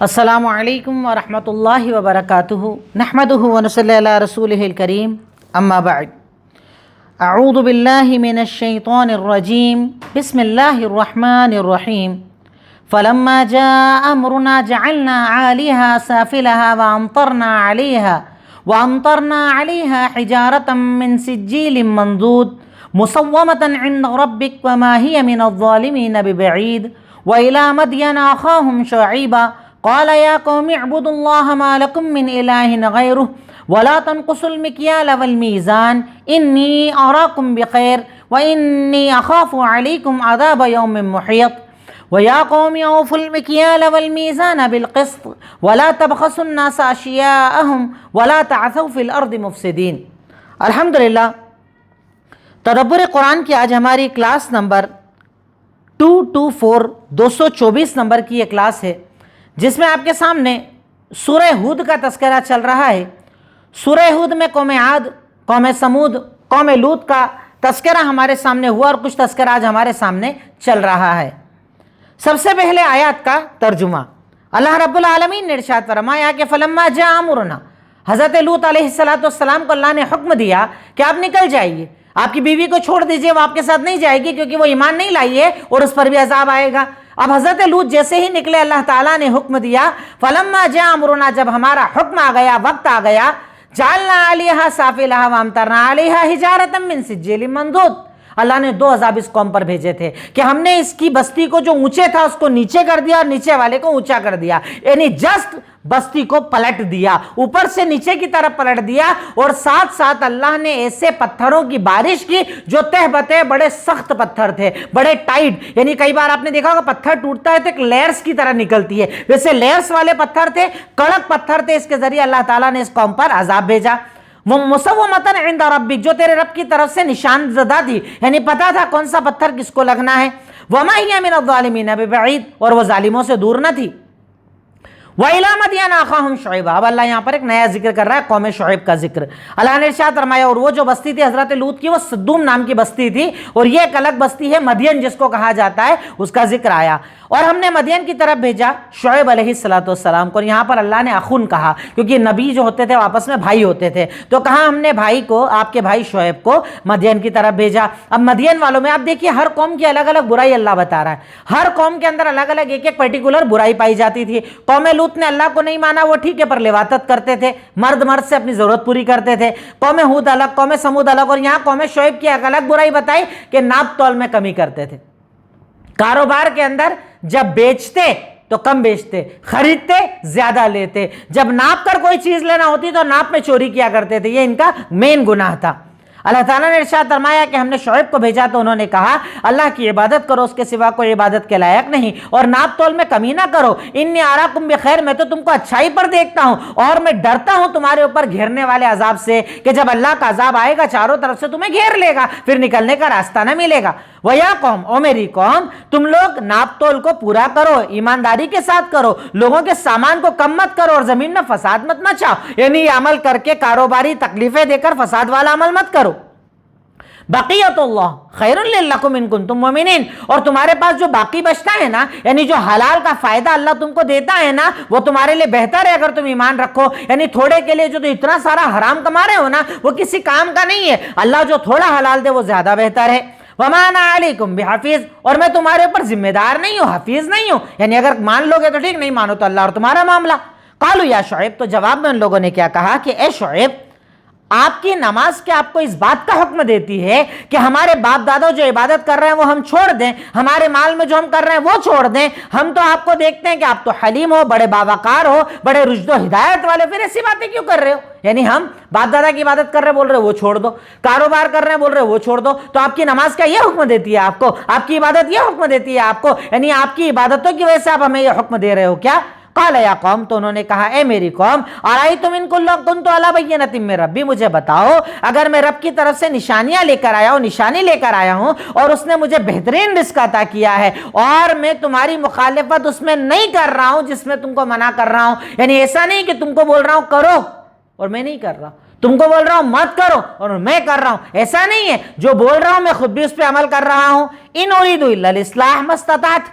السلام علیکم ورحمۃ اللہ وبرکاتہ نحمدہ ونصلی علی رسولہ الکریم اما بعد اعوذ باللہ من الشیطان الرجیم بسم اللہ الرحمن الرحیم فلما جاء امرنا جعلنا عالیہا سافلہا وامطرنا علیہا حجارة من سجیل منضود مصومة عند ربک وما ہی من الظالمین ببعید وإلى مدین اخاہم شعیبا قال یا قوم اعبدوا اللہ ما لکم من الہ غیرہ ولا تنقصوا المکیال والمیزان انی اراکم بخیر وانی اخاف علیکم عذاب یوم محیط ویا قوم اوفوا المکیال والمیزان بالقسط ولا تبخسوا الناس اشیاءهم ولا تعثوا فی الارض مفسدین۔ الحمدللہ، تدبر قرآن کی آج ہماری کلاس نمبر 224 نمبر کی یہ کلاس ہے، جس میں آپ کے سامنے سورہ ہود کا تذکرہ چل رہا ہے۔ سورہ ہود میں قوم عاد، قوم سمود، قوم لوط کا تذکرہ ہمارے سامنے ہوا اور کچھ تذکرہ آج ہمارے سامنے چل رہا ہے۔ سب سے پہلے آیات کا ترجمہ۔ اللہ رب العالمین نے ارشاد فرمایا کہ فلما جاء امرنا، حضرت لوط علیہ السلام کو اللہ نے حکم دیا کہ آپ نکل جائیے، آپ کی بیوی کو چھوڑ دیجئے، وہ آپ کے ساتھ نہیں جائے گی کیونکہ وہ ایمان نہیں لائی ہے اور اس پر بھی عذاب آئے گا۔ اب حضرت لوط جیسے ہی نکلے، اللہ تعالیٰ نے حکم دیا فلما جاء امرنا، جب ہمارا حکم آ گیا، وقت آ گیا، جعلنا علیہا سافلہا وامطرنا علیہا حجارۃ من سجیل منضود، اللہ نے 2 عذاب اس قوم پر بھیجے تھے کہ ہم نے اس کی بستی کو جو اونچے تھا اس کو نیچے کر دیا اور نیچے والے کو اونچا کر دیا، یعنی جسٹ بستی کو پلٹ دیا، اوپر سے نیچے کی طرف پلٹ دیا، اور ساتھ ساتھ اللہ نے ایسے پتھروں کی بارش کی جو تہ بتہ بڑے سخت پتھر تھے، بڑے ٹائٹ، یعنی کئی بار آپ نے دیکھا ہوگا پتھر ٹوٹتا ہے تو ایک لیئرز کی طرح نکلتی ہے، ویسے لیئرز والے پتھر تھے، کڑک پتھر تھے، اس کے ذریعے اللہ تعالیٰ نے اس قوم پر عذاب بھیجا۔ وہ مصومۃ عند ربک، جو تیرے رب کی طرف سے نشان زدہ تھی، یعنی پتا تھا کون سا پتھر کس کو لگنا ہے۔ وما ہی من الظالمین ببعید، اور وہ ظالموں سے دور نہ تھی۔ وَإِلَىٰ مَدْيَنَ أَخَاهُمْ شُعَيْبًا، اب اللہ یہاں پر ایک نیا ذکر کر رہا ہے، قوم شعیب کا ذکر۔ اللہ نے ارشاد فرمایا، اور وہ جو بستی تھی حضرت لوط کی، وہ سدوم نام کی بستی تھی، اور یہ ایک الگ بستی ہے مدین جس کو کہا جاتا ہے، اس کا ذکر آیا۔ اور ہم نے مدین کی طرف بھیجا شعیب علیہ السلام کو، اور یہاں پر اللہ نے اخون کہا کیونکہ نبی جو ہوتے تھے وہ آپس میں بھائی ہوتے تھے، تو کہا ہم نے بھائی کو، آپ کے بھائی شعیب کو مدین کی طرف بھیجا۔ اب مدین والوں میں آپ دیکھیے ہر قوم کی الگ الگ برائی اللہ بتا رہا ہے، ہر قوم کے اندر الگ الگ ایک پرٹیکولر برائی پائی جاتی تھی۔ قوم لوط نے اللہ کو نہیں مانا، وہ ٹھیک ہے پر لواطت کرتے تھے، مرد سے اپنی ضرورت پوری کرتے تھے۔ قوم ہود الگ، قوم سمود الگ، اور یہاں قوم شعیب کی ایک الگ برائی بتائی کہ ناپ تول میں کمی کرتے تھے۔ کاروبار کے اندر جب بیچتے تو کم بیچتے، خریدتے زیادہ لیتے، جب ناپ کر کوئی چیز لینا ہوتی تو ناپ میں چوری کیا کرتے تھے، یہ ان کا مین گناہ تھا۔ اللہ تعالیٰ نے ارشاد فرمایا کہ ہم نے شعیب کو بھیجا تو انہوں نے کہا اللہ کی عبادت کرو، اس کے سوا کوئی عبادت کے لائق نہیں، اور ناپ تول میں کمی نہ کرو۔ انی اراکم بخیر، میں تو تم کو اچھائی پر دیکھتا ہوں، اور میں ڈرتا ہوں تمہارے اوپر گھیرنے والے عذاب سے، کہ جب اللہ کا عذاب آئے گا چاروں طرف سے تمہیں گھیر لے گا، پھر نکلنے کا راستہ نہ ملے گا۔ وَيَا قوم، او میری قوم، تم لوگ ناپ تول کو پورا کرو، ایمانداری کے ساتھ کرو، لوگوں کے سامان کو کم مت کرو، اور زمین میں فساد مت مچاؤ، یعنی یہ عمل کر کے کاروباری تکلیفیں دے کر فساد والا عمل مت کرو۔ بقیت اللہ خیر لکم ان کنتم مؤمنین، اور تمہارے پاس جو باقی بچتا ہے نا، یعنی جو حلال کا فائدہ اللہ تم کو دیتا ہے نا، وہ تمہارے لیے بہتر ہے اگر تم ایمان رکھو، یعنی تھوڑے کے لیے جو تو اتنا سارا حرام کما رہے ہو نا، وہ کسی کام کا نہیں ہے، اللہ جو تھوڑا حلال دے وہ زیادہ بہتر ہے۔ وَمَا أَنَا عَلَيْكُمْ بِحَفِيظ، اور میں تمہارے اوپر ذمہ دار نہیں ہوں، حفیظ نہیں ہوں، یعنی اگر مان لو گے تو ٹھیک، نہیں مانو تو اللہ اور تمہارا معاملہ۔ قالوا یا شعیب، تو جواب میں ان لوگوں نے کیا کہا کہ اے شعیب، آپ کی نماز کیا آپ کو اس بات کا حکم دیتی ہے کہ ہمارے باپ دادا جو عبادت کر رہے ہیں وہ ہم چھوڑ دیں، ہمارے مال میں جو ہم کر رہے ہیں وہ چھوڑ دیں؟ ہم تو آپ کو دیکھتے ہیں کہ آپ تو حلیم ہو، بڑے باوقار ہو، بڑے رشد و ہدایت والے، پھر ایسی باتیں کیوں کر رہے ہو؟ یعنی ہم باپ دادا کی عبادت کر رہے ہیں، بول رہے وہ چھوڑ دو، کاروبار کر رہے ہیں، بول رہے وہ چھوڑ دو، تو آپ کی نماز کیا یہ حکم دیتی ہے آپ کو؟ آپ کی عبادت یہ حکم دیتی ہے آپ کو؟ یعنی آپ کی عبادتوں کی وجہ سے آپ ہمیں یہ حکم دے رہے ہو کیا؟ قال یا قوم، تو انہوں نے کہا اے میری قوم، ارائیتم ان کنت علی بینۃ من ربی، مجھے بتاؤ اگر میں رب کی طرف سے نشانیاں لے کر آیا ہوں، نشانی لے کر آیا ہوں، اور اس نے مجھے بہترین رزق عطا کیا ہے، اور میں تمہاری مخالفت اس میں نہیں کر رہا ہوں جس میں تم کو منع کر رہا ہوں، یعنی ایسا نہیں کہ تم کو بول رہا ہوں کرو اور میں نہیں کر رہا، تم کو بول رہا ہوں مت کرو اور میں کر رہا ہوں، ایسا نہیں ہے، جو بول رہا ہوں میں خود بھی اس پہ عمل کر رہا ہوں۔ ان اريد الا الاصلاح ما استطعت،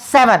7,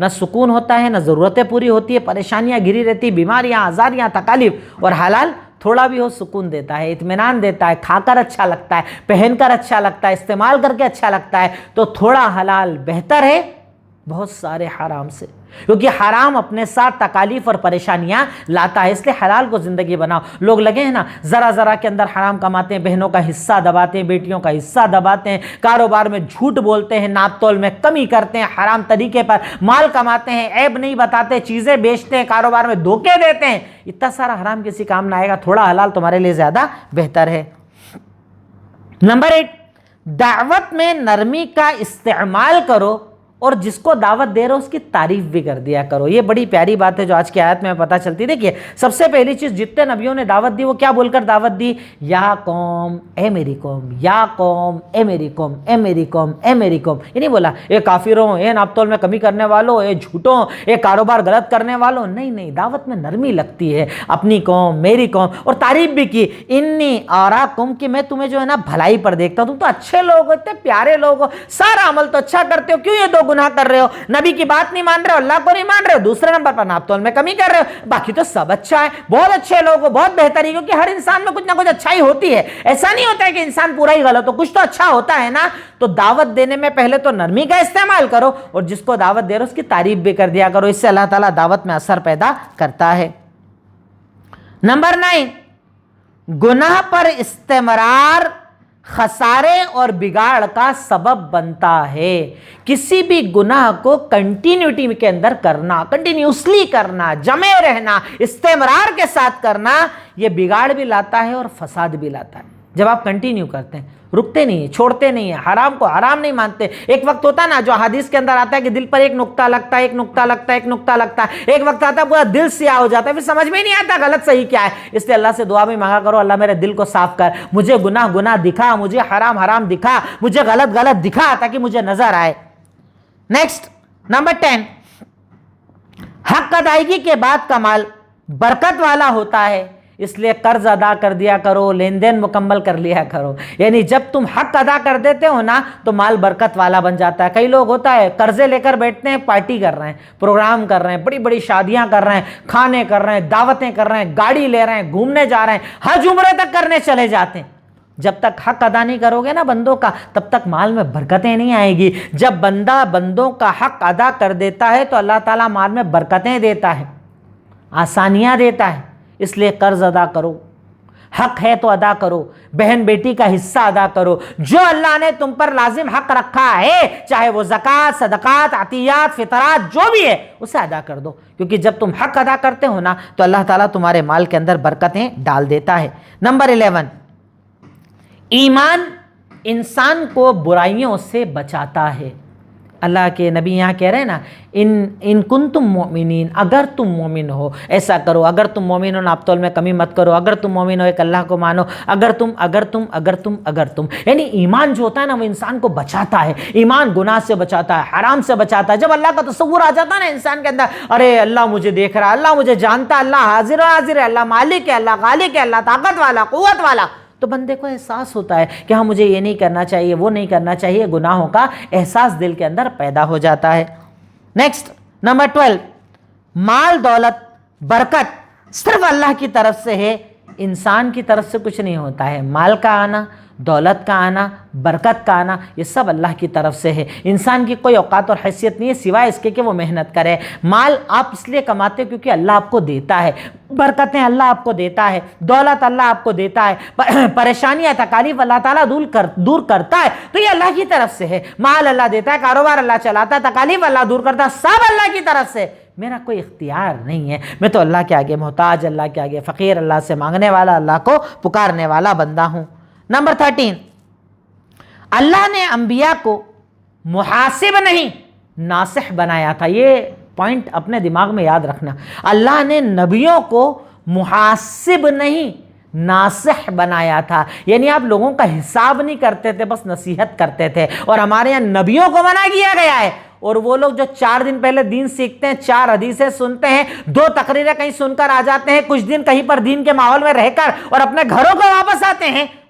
نہ سکون ہوتا ہے، نہ ضرورتیں پوری ہوتی ہے، پریشانیاں گھری رہتی، بیماریاں، آزاریاں، تکالیف، اور حلال تھوڑا بھی ہو سکون دیتا ہے، اطمینان دیتا ہے، کھا کر اچھا لگتا ہے، پہن کر اچھا لگتا ہے، استعمال کر کے اچھا لگتا ہے، تو تھوڑا حلال بہتر ہے بہت سارے حرام سے، کیونکہ حرام اپنے ساتھ تکالیف اور پریشانیاں لاتا ہے، اس لیے حلال کو زندگی بناؤ۔ لوگ لگے ہیں نا ذرا ذرا کے اندر حرام کماتے ہیں، بہنوں کا حصہ دباتے ہیں، بیٹیوں کا حصہ دباتے ہیں، کاروبار میں جھوٹ بولتے ہیں، ناپ تول میں کمی کرتے ہیں، حرام طریقے پر مال کماتے ہیں، عیب نہیں بتاتے، چیزیں بیچتے ہیں، کاروبار میں دھوکے دیتے ہیں، اتنا سارا حرام کسی کام نہ آئے گا، تھوڑا حلال تمہارے لیے زیادہ بہتر ہے۔ نمبر 8، دعوت میں نرمی کا استعمال کرو اور جس کو دعوت دے رہے ہو اس کی تعریف بھی کر دیا کرو۔ یہ بڑی پیاری بات ہے جو آج کی آیت میں پتہ چلتی۔ دیکھیے سب سے پہلی چیز جتنے نبیوں نے دعوت دی وہ کیا بول کر دعوت دی؟ یا قوم اے میری قوم، یا قوم اے میری قوم، اے میری قوم، اے میری قوم۔ یہ نہیں بولا اے کافروں، اے ناپ تول میں کمی کرنے والوں، اے جھوٹوں، اے کاروبار غلط کرنے والوں۔ نہیں نہیں، دعوت میں نرمی لگتی ہے، اپنی قوم، میری قوم، اور تعریف بھی کی، انی اراکم، کہ میں تمہیں جو ہے نا بھلائی پر دیکھتا ہوں، تم تو اچھے لوگ ہو، اتنے پیارے لوگ ہو، سارا عمل تو اچھا کرتے ہو، کیوں یہ دو گناہ کر رہے ہو؟ نبی کی بات نہیں مان رہے ہو، اللہ کو نہیں مان رہے ہو، دوسرے نمبر پر ناپ تول میں کمی کر رہے ہو، باقی تو سب اچھا ہے، بہت اچھے لوگ ہو، بہت بہترین، کیونکہ ہر انسان میں کچھ نہ کچھ اچھائی ہوتی ہے، ایسا نہیں ہوتا ہے کہ انسان پورا ہی غلط ہو، کچھ تو اچھا ہوتا ہے نا۔ تو دعوت دینے میں پہلے تو نرمی کا استعمال کرو اور جس کو دعوت دے رہے ہو اس کی تعریف بھی کر دیا کرو، اس سے اللہ تعالیٰ دعوت میں اثر پیدا کرتا ہے۔ نمبر 9، گناہ پر استمرار خسارے اور بگاڑ کا سبب بنتا ہے۔ کسی بھی گناہ کو کنٹینیوٹی کے اندر کرنا، کنٹینیوسلی کرنا، جمے رہنا، استمرار کے ساتھ کرنا، یہ بگاڑ بھی لاتا ہے اور فساد بھی لاتا ہے۔ جب آپ کنٹینیو کرتے ہیں، رکتے نہیں ہیں، چھوڑتے نہیں ہیں، حرام کو حرام نہیں مانتے، ایک وقت ہوتا ہے نا جو حدیث کے اندر آتا ہے کہ دل پر ایک نقطہ لگتا ہے، ایک نقطہ لگتا ہے، ایک نقطہ لگتا ہے، ایک وقت آتا ہے پورا دل سیاہ ہو جاتا ہے، پھر سمجھ میں نہیں آتا غلط صحیح کیا ہے۔ اس لیے اللہ سے دعا بھی مانگا کرو، اللہ میرے دل کو صاف کر، مجھے گناہ دکھا، مجھے حرام دکھا، مجھے غلط دکھا، تاکہ مجھے نظر آئے۔ نیکسٹ نمبر 10، حق ادائیگی کے بعد کا مال برکت والا ہوتا ہے، اس لیے قرض ادا کر دیا کرو، لین دین مکمل کر لیا کرو، یعنی جب تم حق ادا کر دیتے ہو نا تو مال برکت والا بن جاتا ہے۔ کئی لوگ ہوتا ہے قرضے لے کر بیٹھتے ہیں، پارٹی کر رہے ہیں، پروگرام کر رہے ہیں، بڑی بڑی شادیاں کر رہے ہیں، کھانے کر رہے ہیں، دعوتیں کر رہے ہیں، گاڑی لے رہے ہیں، گھومنے جا رہے ہیں، حج عمرے تک کرنے چلے جاتے ہیں۔ جب تک حق ادا نہیں کرو گے نا بندوں کا، تب تک مال میں برکتیں نہیں آئے گی۔ جب بندہ بندوں کا حق ادا کر دیتا ہے تو اللہ تعالیٰ مال میں برکتیں دیتا ہے، آسانیاں دیتا ہے۔ اس لیے قرض ادا کرو، حق ہے تو ادا کرو، بہن بیٹی کا حصہ ادا کرو، جو اللہ نے تم پر لازم حق رکھا ہے، چاہے وہ زکوٰۃ، صدقات، عطیات، فطرات، جو بھی ہے اسے ادا کر دو، کیونکہ جب تم حق ادا کرتے ہو نا تو اللہ تعالیٰ تمہارے مال کے اندر برکتیں ڈال دیتا ہے۔ نمبر 11، ایمان انسان کو برائیوں سے بچاتا ہے۔ اللہ کے نبی یہاں کہہ رہے ہیں نا، ان کنتم مؤمنین، اگر تم مومن ہو ایسا کرو، اگر تم مومن ہو ناپ تول میں کمی مت کرو، اگر تم مومن ہو ایک اللہ کو مانو، اگر تم، یعنی ایمان جو ہوتا ہے نا وہ انسان کو بچاتا ہے، ایمان گناہ سے بچاتا ہے، حرام سے بچاتا ہے۔ جب اللہ کا تصور آ جاتا ہے نا انسان کے اندر، ارے اللہ مجھے دیکھ رہا ہے، اللہ مجھے جانتا ہے، اللہ حاضر ہے، اللہ مالک ہے، اللہ غالب ہے، اللہ طاقت والا، قوت والا، تو بندے کو احساس ہوتا ہے کہ ہاں مجھے یہ نہیں کرنا چاہیے، وہ نہیں کرنا چاہیے، گناہوں کا احساس دل کے اندر پیدا ہو جاتا ہے۔ نیکسٹ نمبر 12، مال دولت برکت صرف اللہ کی طرف سے ہے، انسان کی طرف سے کچھ نہیں ہوتا ہے۔ مال کا آنا، دولت کا آنا، برکت کا آنا، یہ سب اللہ کی طرف سے ہے۔ انسان کی کوئی اوقات اور حیثیت نہیں ہے سوائے اس کے کہ وہ محنت کرے۔ مال آپ اس لیے کماتے کیونکہ اللہ آپ کو دیتا ہے، برکتیں اللہ آپ کو دیتا ہے، دولت اللہ آپ کو دیتا ہے، پریشانیاں تکالیف اللہ تعالیٰ دور کرتا ہے، تو یہ اللہ کی طرف سے ہے۔ مال اللہ دیتا ہے، کاروبار اللہ چلاتا ہے، تکالیف اللہ دور کرتا ہے، سب اللہ کی طرف سے۔ میرا کوئی اختیار نہیں ہے، میں تو اللہ کے آگے محتاج، اللہ کے آگے فقیر، اللہ سے مانگنے والا، اللہ کو پکارنے والا بندہ ہوں۔ نمبر 13، اللہ نے انبیاء کو محاسب نہیں ناصح بنایا تھا۔ یہ پوائنٹ اپنے دماغ میں یاد رکھنا، اللہ نے نبیوں کو محاسب نہیں ناصح بنایا تھا، یعنی آپ لوگوں کا حساب نہیں کرتے تھے، بس نصیحت کرتے تھے۔ اور ہمارے یہاں نبیوں کو منع کیا گیا ہے، اور وہ لوگ جو 4 دن پہلے دین سیکھتے ہیں، 4 حدیثیں سنتے ہیں، 2 تقریریں کہیں سن کر آ جاتے ہیں، کچھ دن کہیں پر دین کے ماحول میں رہ کر اور اپنے گھروں کو واپس آتے ہیں،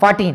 14,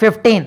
15,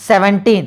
17,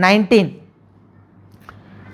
19,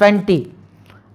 20,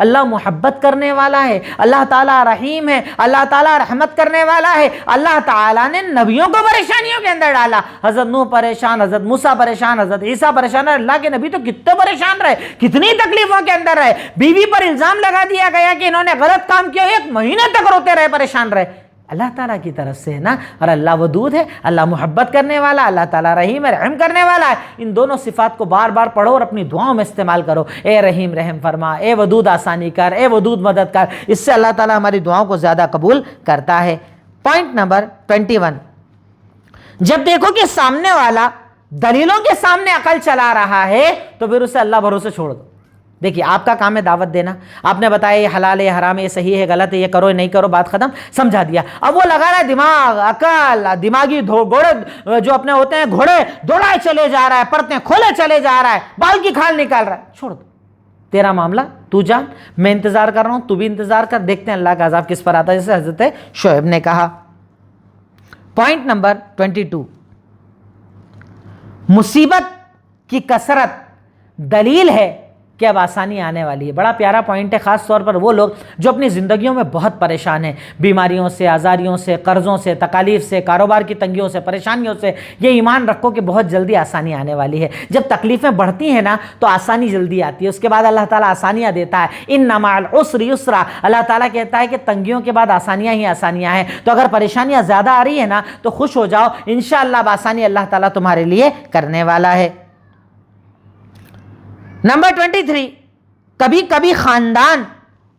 اللہ محبت کرنے والا ہے، اللہ تعالیٰ رحیم ہے، اللہ تعالیٰ رحمت کرنے والا ہے۔ اللہ تعالیٰ نے نبیوں کو پریشانیوں کے اندر ڈالا، حضرت نوح پریشان، حضرت موسیٰ پریشان، حضرت عیسیٰ پریشان، اللہ کے نبی تو کتنے پریشان رہے، کتنی تکلیفوں کے اندر رہے، بیوی پر الزام لگا دیا گیا کہ انہوں نے غلط کام کیا، 1 مہینے تک روتے رہے، پریشان رہے۔ اللہ تعالیٰ کی طرف سے ہے نا، اور اللہ ودود ہے، اللہ محبت کرنے والا، اللہ تعالیٰ رحیم ہے، رحم کرنے والا ہے۔ ان دونوں صفات کو بار بار پڑھو اور اپنی دعاؤں میں استعمال کرو۔ اے رحیم رحم فرما، اے ودود آسانی کر، اے ودود مدد کر، اس سے اللہ تعالیٰ ہماری دعاؤں کو زیادہ قبول کرتا ہے۔ پوائنٹ نمبر 21، جب دیکھو کہ سامنے والا دلیلوں کے سامنے عقل چلا رہا ہے تو پھر اسے اللہ بھروسے چھوڑ دو۔ دیکھیے آپ کا کام ہے دعوت دینا، آپ نے بتایا یہ حلال ہے، یہ حرام ہے، یہ صحیح ہے، غلط ہے، یہ کرو نہیں کرو، بات ختم، سمجھا دیا۔ اب وہ لگا رہا ہے دماغ، عقل، دماغی گھوڑے جو اپنے ہوتے ہیں گھوڑے، دوڑائے چلے جا رہا ہے، پرتیں کھولے چلے جا رہا ہے، بال کی کھال نکال رہا ہے۔ چھوڑ دو، تیرا معاملہ تو جان، میں انتظار کر رہا ہوں، تو بھی انتظار کر، دیکھتے ہیں اللہ کا عذاب کس پر آتا ہے، جیسے حضرت شعیب نے کہا۔ پوائنٹ نمبر 22، مصیبت کی کثرت دلیل ہے کہ اب آسانی آنے والی ہے۔ بڑا پیارا پوائنٹ ہے، خاص طور پر وہ لوگ جو اپنی زندگیوں میں بہت پریشان ہیں، بیماریوں سے، آزاریوں سے، قرضوں سے، تکالیف سے، کاروبار کی تنگیوں سے، پریشانیوں سے، یہ ایمان رکھو کہ بہت جلدی آسانی آنے والی ہے۔ جب تکلیفیں بڑھتی ہیں نا تو آسانی جلدی آتی ہے، اس کے بعد اللہ تعالیٰ آسانیاں دیتا ہے۔ ان مع العسر یسرا، اللہ تعالیٰ کہتا ہے کہ تنگیوں کے بعد آسانیاں ہی آسانیاں ہیں۔ تو اگر پریشانیاں زیادہ آ رہی ہیں نا تو خوش ہو جاؤ، انشاءاللہ اب آسانی اللہ تعالیٰ تمہارے لیے کرنے والا ہے۔ نمبر 23، کبھی کبھی خاندان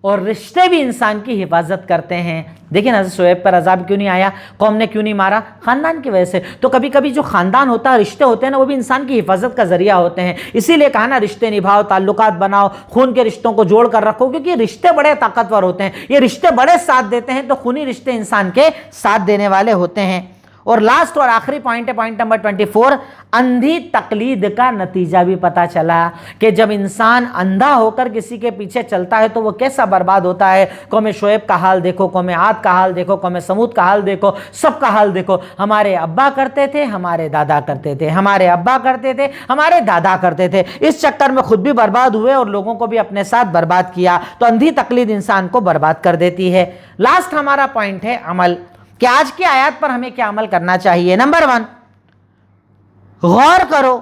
اور رشتے بھی انسان کی حفاظت کرتے ہیں۔ دیکھیں حضرت شعیب پر عذاب کیوں نہیں آیا، قوم نے کیوں نہیں مارا؟ خاندان کی وجہ سے۔ تو کبھی کبھی جو خاندان ہوتا ہے، رشتے ہوتے ہیں نا، وہ بھی انسان کی حفاظت کا ذریعہ ہوتے ہیں۔ اسی لیے کہا نا رشتے نبھاؤ، تعلقات بناؤ، خون کے رشتوں کو جوڑ کر رکھو، کیونکہ یہ رشتے بڑے طاقتور ہوتے ہیں، یہ رشتے بڑے ساتھ دیتے ہیں، تو خونی رشتے انسان کے ساتھ دینے والے ہوتے ہیں۔ اور لاسٹ اور آخری پوائنٹ ہے، پوائنٹ نمبر 24، اندھی تقلید کا نتیجہ بھی پتا چلا کہ جب انسان اندھا ہو کر کسی کے پیچھے چلتا ہے تو وہ کیسا برباد ہوتا ہے۔ قوم شعیب کا حال دیکھو، قوم عاد کا حال دیکھو، قوم سمود کا حال دیکھو، سب کا حال دیکھو۔ ہمارے ابا کرتے تھے، ہمارے دادا کرتے تھے، ہمارے ابا کرتے تھے، ہمارے دادا کرتے تھے، اس چکر میں خود بھی برباد ہوئے اور لوگوں کو بھی اپنے ساتھ برباد کیا۔ تو اندھی تقلید انسان کو برباد کر دیتی ہے۔ لاسٹ ہمارا پوائنٹ ہے عمل، کہ آج کی آیات پر ہمیں کیا عمل کرنا چاہیے۔ نمبر 1، غور کرو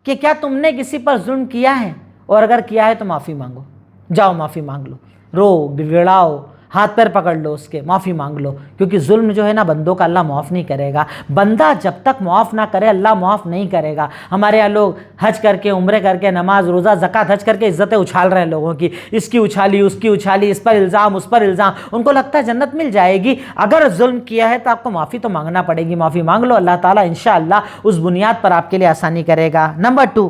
کہ کیا تم نے کسی پر ظلم کیا ہے، اور اگر کیا ہے تو معافی مانگو، جاؤ معافی مانگ لو، رو گڑگڑاؤ، ہاتھ پیر پکڑ لو اس کے، معافی مانگ لو، کیونکہ ظلم جو ہے نا بندوں کا اللہ معاف نہیں کرے گا۔ بندہ جب تک معاف نہ کرے اللہ معاف نہیں کرے گا۔ ہمارے یہاں لوگ حج کر کے، عمرے کر کے، نماز روزہ زکوٰۃ حج کر کے عزتیں اچھال رہے ہیں لوگوں کی، اس کی اچھالی، اس کی اچھالی، اس پر الزام، اس پر الزام، ان کو لگتا ہے جنت مل جائے گی۔ اگر ظلم کیا ہے تو آپ کو معافی تو مانگنا پڑے گی، معافی مانگ لو، اللہ تعالیٰ انشاءاللہ اس بنیاد پر آپ کے لیے آسانی کرے گا۔ نمبر 2،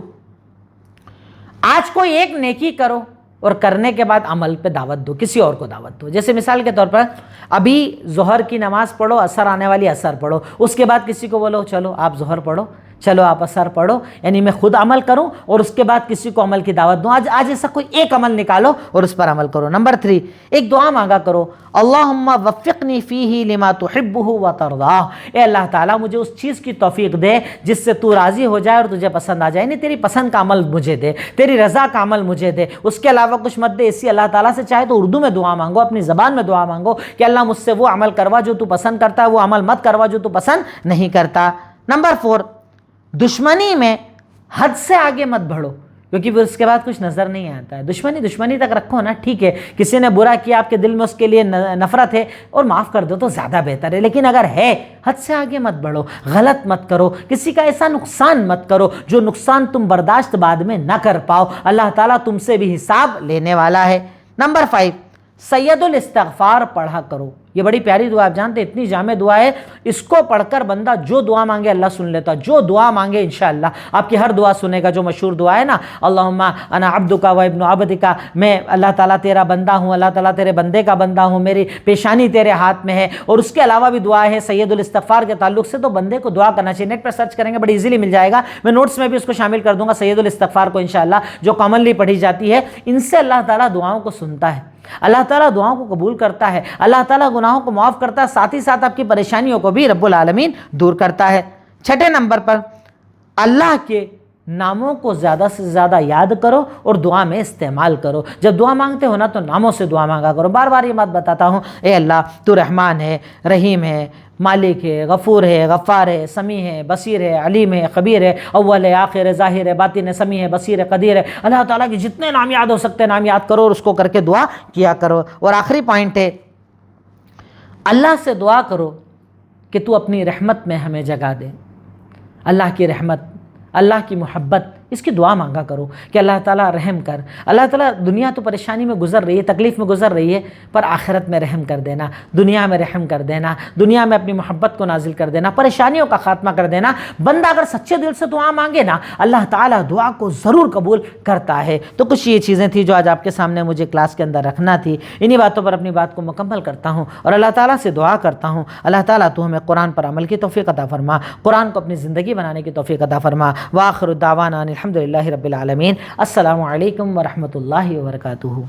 آج کوئی ایک نیکی کرو اور کرنے کے بعد عمل پہ دعوت دو، کسی اور کو دعوت دو۔ جیسے مثال کے طور پر ابھی ظہر کی نماز پڑھو، عصر آنے والی عصر پڑھو، اس کے بعد کسی کو بولو چلو آپ ظہر پڑھو، چلو آپ عصر پڑھو، یعنی میں خود عمل کروں اور اس کے بعد کسی کو عمل کی دعوت دوں۔ آج ایسا کوئی ایک عمل نکالو اور اس پر عمل کرو۔ نمبر 3، ایک دعا مانگا کرو، اللہم وفقنی فیہ لما تحبہ وترضاہ، اے اللہ تعالیٰ مجھے اس چیز کی توفیق دے جس سے تو راضی ہو جائے اور تجھے پسند آ جائے، یعنی تیری پسند کا عمل مجھے دے، تیری رضا کا عمل مجھے دے، اس کے علاوہ کچھ مت دے۔ اسی اللہ تعالیٰ سے چاہے تو اردو میں دعا مانگو، اپنی زبان میں دعا مانگو کہ اللہ مجھ سے وہ عمل کروا جو تو پسند کرتا ہے، وہ عمل مت کروا جو تو پسند نہیں کرتا۔ نمبر 4، دشمنی میں حد سے آگے مت بڑھو، کیونکہ پھر اس کے بعد کچھ نظر نہیں آتا ہے۔ دشمنی تک رکھو نا، ٹھیک ہے کسی نے برا کیا، آپ کے دل میں اس کے لیے نفرت ہے اور معاف کر دو تو زیادہ بہتر ہے، لیکن اگر ہے حد سے آگے مت بڑھو، غلط مت کرو، کسی کا ایسا نقصان مت کرو جو نقصان تم برداشت بعد میں نہ کر پاؤ، اللہ تعالیٰ تم سے بھی حساب لینے والا ہے۔ نمبر 5، سید الاستغفار پڑھا کرو، یہ بڑی پیاری دعا، آپ جانتے اتنی جامع دعا ہے، اس کو پڑھ کر بندہ جو دعا مانگے اللہ سن لیتا، جو دعا مانگے انشاءاللہ آپ کی ہر دعا سنے گا۔ جو مشہور دعا ہے نا، اللہم انا عبدک و ابن عبدک، میں اللہ تعالیٰ تیرا بندہ ہوں، اللہ تعالیٰ تیرے بندے کا بندہ ہوں، میری پیشانی تیرے ہاتھ میں ہے۔ اور اس کے علاوہ بھی دعا ہے سید الاستغفار کے تعلق سے، تو بندے کو دعا کرنا چاہیے، نیٹ پر سرچ کریں گے بڑی ایزیلی مل جائے گا، میں نوٹس میں بھی اس کو شامل کر دوں گا، سید الاستغفار کو انشاءاللہ، جو کامنلی پڑھی جاتی ہے۔ ان سے اللہ تعالیٰ دعاؤں کو سنتا ہے، اللہ تعالیٰ دعاؤں کو قبول کرتا ہے، اللہ تعالیٰ گناہوں کو معاف کرتا ہے، ساتھ ہی ساتھ آپ کی پریشانیوں کو بھی رب العالمین دور کرتا ہے۔ 6 نمبر پر اللہ کے ناموں کو زیادہ سے زیادہ یاد کرو اور دعا میں استعمال کرو. جب دعا مانگتے ہو نا تو ناموں سے دعا مانگا کرو. بار بار یہ بات بتاتا ہوں، اے اللہ تو رحمان ہے، رحیم ہے، مالک ہے، غفور ہے، غفار ہے، سمیع ہے، بصیر ہے، علیم ہے، خبیر ہے، اول ہے، آخر ہے، ظاہر ہے، باطن ہے، سمیع ہے، بصیر ہے، قدیر ہے. اللہ تعالیٰ کے جتنے نام یاد ہو سکتے ہیں نام یاد کرو اور اس کو کر کے دعا کیا کرو. اور آخری پوائنٹ ہے، اللہ سے دعا کرو کہ تو اپنی رحمت میں ہمیں جگہ دے. اللہ کی رحمت، اللہ کی محبت، اس کی دعا مانگا کرو کہ اللہ تعالیٰ رحم کر. اللہ تعالیٰ دنیا تو پریشانی میں گزر رہی ہے، تکلیف میں گزر رہی ہے، پر آخرت میں رحم کر دینا، دنیا میں رحم کر دینا، دنیا میں اپنی محبت کو نازل کر دینا، پریشانیوں کا خاتمہ کر دینا. بندہ اگر سچے دل سے دعا مانگے نا، اللہ تعالیٰ دعا کو ضرور قبول کرتا ہے. تو کچھ یہ چیزیں تھیں جو آج آپ کے سامنے مجھے کلاس کے اندر رکھنا تھی. انہی باتوں پر اپنی بات کو مکمل کرتا ہوں اور اللہ تعالیٰ سے دعا کرتا ہوں، اللہ تعالیٰ تو ہمیں قرآن پر عمل کی توفیق عطا فرما، قرآن کو اپنی زندگی بنانے کی توفیق عطا فرما. وآخر دعوانا الحمدللہ رب العالمین. السلام علیکم ورحمۃ اللہ وبرکاتہ.